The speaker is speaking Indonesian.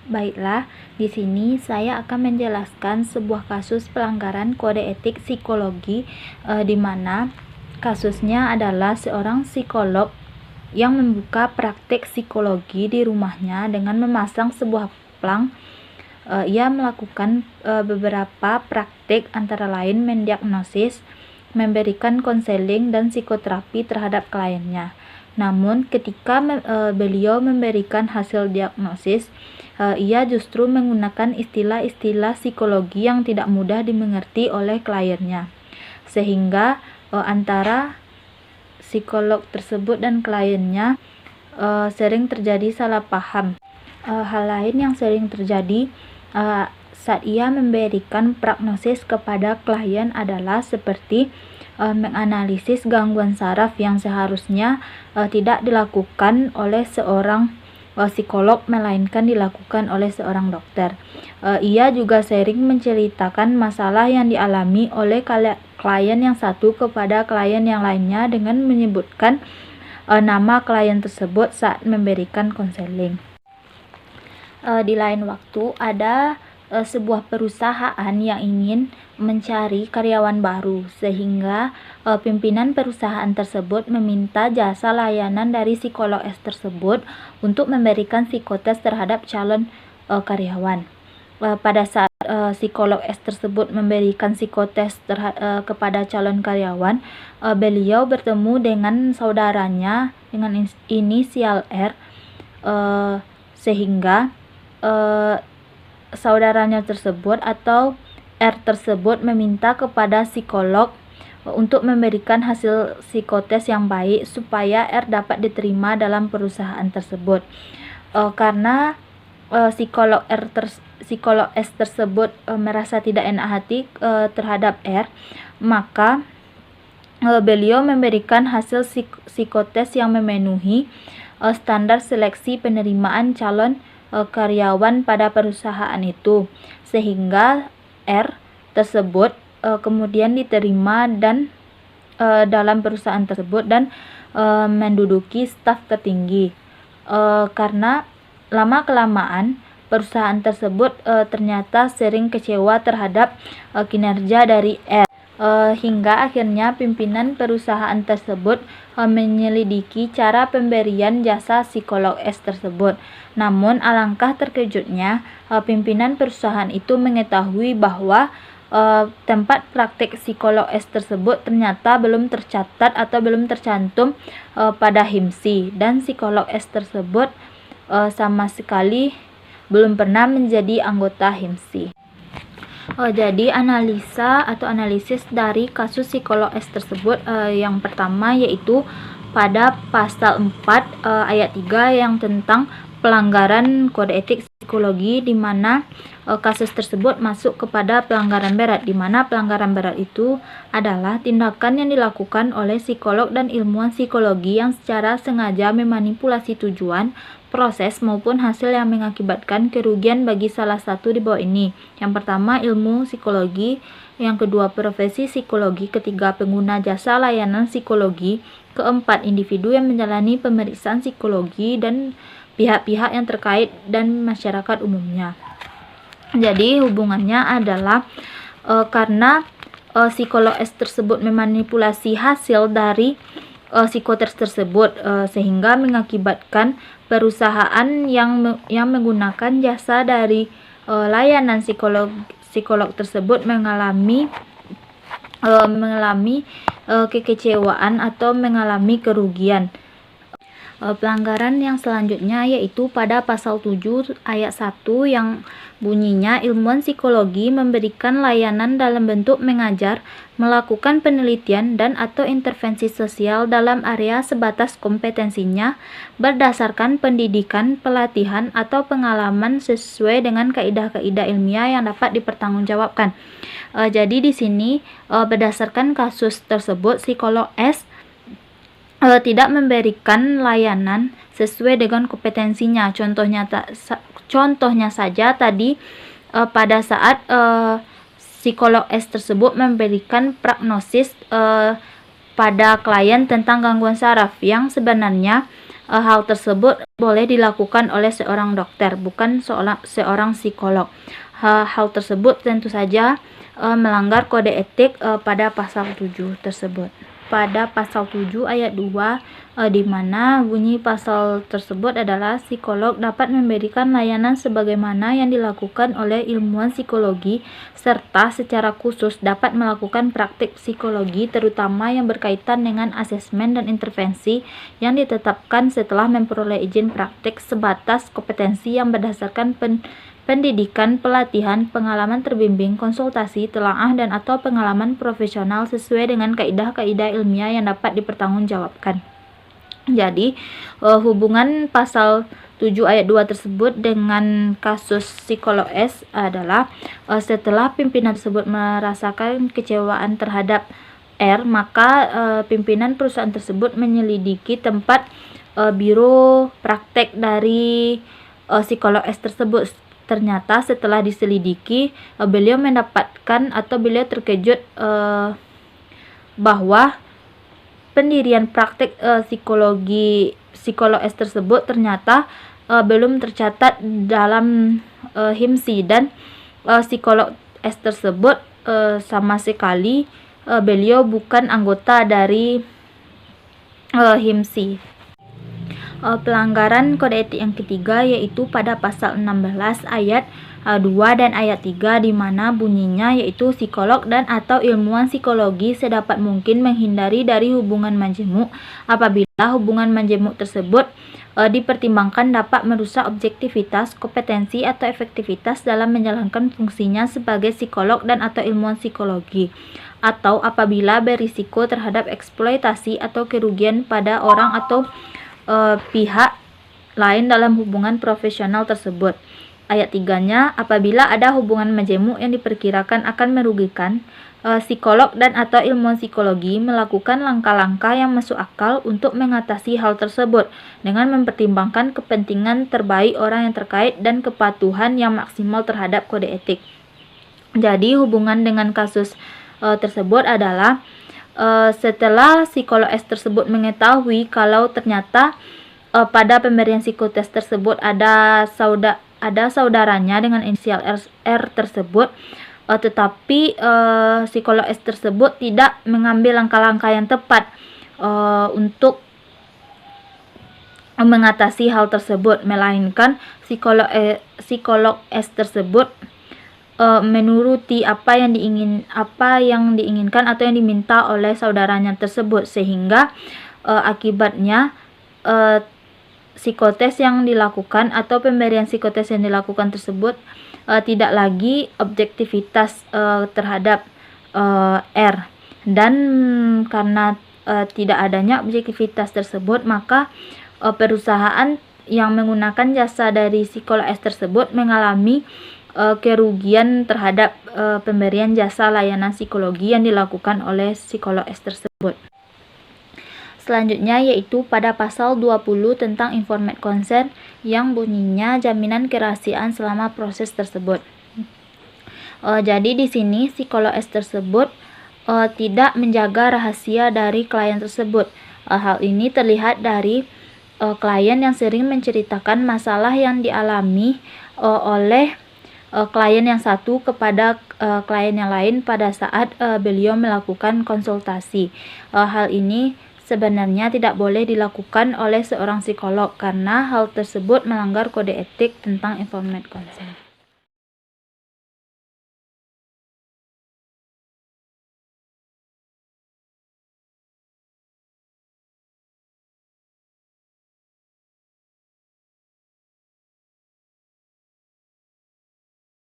Baiklah, di sini saya akan menjelaskan sebuah kasus pelanggaran kode etik psikologi di mana kasusnya adalah seorang psikolog yang membuka praktik psikologi di rumahnya dengan memasang sebuah plang. Ia melakukan beberapa praktik antara lain mendiagnosis, memberikan konseling dan psikoterapi terhadap kliennya. Namun ketika beliau memberikan hasil diagnosis, ia justru menggunakan istilah-istilah psikologi yang tidak mudah dimengerti oleh kliennya, sehingga antara psikolog tersebut dan kliennya sering terjadi salah paham. Hal lain yang sering terjadi saat ia memberikan prognosis kepada klien adalah seperti menganalisis gangguan saraf yang seharusnya tidak dilakukan oleh seorang psikolog, melainkan dilakukan oleh seorang dokter. Ia juga sering menceritakan masalah yang dialami oleh klien yang satu kepada klien yang lainnya dengan menyebutkan nama klien tersebut saat memberikan konseling. Di lain waktu ada sebuah perusahaan yang ingin mencari karyawan baru, sehingga pimpinan perusahaan tersebut meminta jasa layanan dari psikolog S tersebut untuk memberikan psikotes terhadap calon karyawan. Pada saat psikolog S tersebut memberikan psikotes kepada calon karyawan, beliau bertemu dengan saudaranya dengan inisial R, sehingga saudaranya tersebut atau R tersebut meminta kepada psikolog untuk memberikan hasil psikotes yang baik supaya R dapat diterima dalam perusahaan tersebut. Karena psikolog S tersebut merasa tidak enak hati terhadap R, maka beliau memberikan hasil psikotes yang memenuhi standar seleksi penerimaan calon karyawan pada perusahaan itu, sehingga R tersebut kemudian diterima dan dalam perusahaan tersebut dan menduduki staf tertinggi. Karena lama-kelamaan perusahaan tersebut ternyata sering kecewa terhadap kinerja dari R, hingga akhirnya pimpinan perusahaan tersebut menyelidiki cara pemberian jasa psikolog S tersebut. Namun alangkah terkejutnya pimpinan perusahaan itu mengetahui bahwa tempat praktik psikolog S tersebut ternyata belum tercatat atau belum tercantum pada HIMSI, dan psikolog S tersebut sama sekali belum pernah menjadi anggota HIMSI. Jadi analisa atau analisis dari kasus psikolog S tersebut yang pertama yaitu pada pasal 4 ayat 3 yang tentang pelanggaran kode etik psikologi, di mana kasus tersebut masuk kepada pelanggaran berat, di mana pelanggaran berat itu adalah tindakan yang dilakukan oleh psikolog dan ilmuwan psikologi yang secara sengaja memanipulasi tujuan, proses maupun hasil yang mengakibatkan kerugian bagi salah satu di bawah ini. Yang pertama, ilmu psikologi; yang kedua, profesi psikologi; ketiga, pengguna jasa layanan psikologi; keempat, individu yang menjalani pemeriksaan psikologi; dan pihak-pihak yang terkait dan masyarakat umumnya. Jadi hubungannya adalah karena psikolog S tersebut memanipulasi hasil dari psikotes tersebut, sehingga mengakibatkan perusahaan yang menggunakan jasa dari layanan psikolog tersebut mengalami kekecewaan atau mengalami kerugian. Pelanggaran yang selanjutnya yaitu pada pasal 7 ayat 1 yang bunyinya ilmuwan psikologi memberikan layanan dalam bentuk mengajar, melakukan penelitian dan atau intervensi sosial dalam area sebatas kompetensinya berdasarkan pendidikan, pelatihan atau pengalaman sesuai dengan kaidah-kaidah ilmiah yang dapat dipertanggungjawabkan. Jadi di sini berdasarkan kasus tersebut psikolog S tidak memberikan layanan sesuai dengan kompetensinya. Contohnya saja tadi pada saat psikolog S tersebut memberikan prognosis pada klien tentang gangguan saraf, yang sebenarnya hal tersebut boleh dilakukan oleh seorang dokter, bukan seorang psikolog. Hal tersebut tentu saja melanggar kode etik pada pasal 7 tersebut. Pada pasal 7 ayat 2 di mana bunyi pasal tersebut adalah psikolog dapat memberikan layanan sebagaimana yang dilakukan oleh ilmuwan psikologi serta secara khusus dapat melakukan praktik psikologi terutama yang berkaitan dengan asesmen dan intervensi yang ditetapkan setelah memperoleh izin praktik sebatas kompetensi yang berdasarkan pendidikan, pelatihan, pengalaman terbimbing, konsultasi, telaah, dan atau pengalaman profesional sesuai dengan kaidah-kaidah ilmiah yang dapat dipertanggungjawabkan. Jadi, hubungan pasal 7 ayat 2 tersebut dengan kasus psikolog S adalah setelah pimpinan tersebut merasakan kecewaan terhadap R, maka pimpinan perusahaan tersebut menyelidiki tempat biro praktek dari psikolog S tersebut. Ternyata setelah diselidiki beliau mendapatkan atau beliau terkejut bahwa pendirian praktik psikolog S tersebut ternyata belum tercatat dalam HIMSI dan psikolog S tersebut sama sekali beliau bukan anggota dari HIMSI. Pelanggaran kode etik yang ketiga yaitu pada pasal 16 ayat 2 dan ayat 3 di mana bunyinya yaitu psikolog dan atau ilmuwan psikologi sedapat mungkin menghindari dari hubungan majemuk apabila hubungan majemuk tersebut dipertimbangkan dapat merusak objektivitas, kompetensi atau efektivitas dalam menjalankan fungsinya sebagai psikolog dan atau ilmuwan psikologi atau apabila berisiko terhadap eksploitasi atau kerugian pada orang atau pihak lain dalam hubungan profesional tersebut. Ayat 3-nya, apabila ada hubungan majemuk yang diperkirakan akan merugikan, psikolog dan atau ilmuwan psikologi melakukan langkah-langkah yang masuk akal untuk mengatasi hal tersebut dengan mempertimbangkan kepentingan terbaik orang yang terkait dan kepatuhan yang maksimal terhadap kode etik. Jadi hubungan dengan kasus tersebut adalah setelah psikolog S tersebut mengetahui kalau ternyata pada pemberian psikotes tersebut ada saudaranya dengan inisial R tersebut, tetapi psikolog S tersebut tidak mengambil langkah-langkah yang tepat untuk mengatasi hal tersebut, melainkan psikolog S tersebut menuruti apa yang diinginkan atau yang diminta oleh saudaranya tersebut sehingga akibatnya psikotes yang dilakukan atau pemberian psikotes yang dilakukan tersebut tidak lagi objektivitas terhadap R dan karena tidak adanya objektivitas tersebut maka perusahaan yang menggunakan jasa dari psikolog S tersebut mengalami kerugian terhadap pemberian jasa layanan psikologi yang dilakukan oleh psikolog S tersebut. Selanjutnya yaitu pada pasal 20 tentang informed consent yang bunyinya jaminan kerahasiaan selama proses tersebut. Jadi di sini psikolog S tersebut tidak menjaga rahasia dari klien tersebut. Hal ini terlihat dari klien yang sering menceritakan masalah yang dialami oleh klien yang satu kepada klien yang lain pada saat beliau melakukan konsultasi. Hal ini sebenarnya tidak boleh dilakukan oleh seorang psikolog karena hal tersebut melanggar kode etik tentang informed consent.